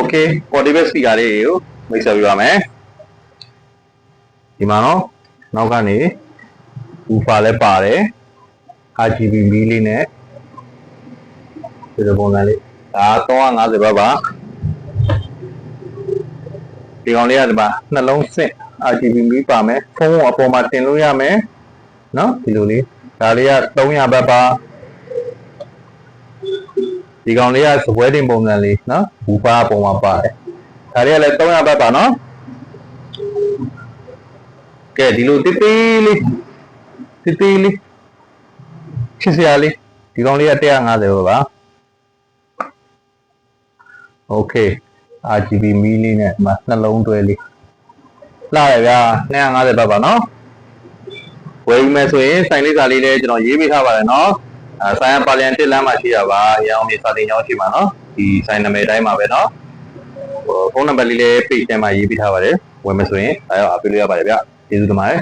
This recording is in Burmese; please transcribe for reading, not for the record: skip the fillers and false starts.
Okay portable speaker လေးကိုမိတ်ဆက်ပြပါမယ်ဒီမှာနောက်ကနေ woofer လည်းပါတယ် RGB မီးလေးနဲ့ဒီလိုပုံစံလေးဒါ350ဘတ်ပါဒီကောင်လေးကဒီမှာနှလုံးစင့် RGB မီးပါမယ်ဖုန်းကိုအပေါ်မှာတင်လို့ရမယ်နော်ဒီလိုလေးဒါလေးက300ဘတ်ပါဒီကောင်လေးကစပွဲတင်ပုံစံလေးနော်ဘူဖာပုံမှာပါတယ်ဒါလေးကလည်း300ဘတ်ပါနော်ကဲဒီလိုတိတိလေးချစ်စရာလေးဒီကောင်လေးက150ဘတ်ပါโอเค RGB မီးလေးနဲ့ဒီမှာနှလုံးတွဲလေးလာရဗျာ250ဘတ်ပါနော်ဝယ်ယူမယ်ဆိုရင်စိုင်လေးစာလေးလည်းကျွန်တော်ရေးပေးထားပါတယ်နော်ဆိုင်ပါလျံ1လမ်းမှာရှိတာပါရအောင်မြေစာတင်ကျောင်းရှိမှာနော်ဒီဆိုင်နာမည်တိုင်းမှာပဲနော်ဖုန်းနံပါတ်လေးလည်း page ထဲမှာရေးပေးထားပါတယ်ဝယ်မယ်ဆိုရင်ဒါရောအားပေးလို့ရပါတယ်ဗျကျေးဇူးတင်ပါတယ်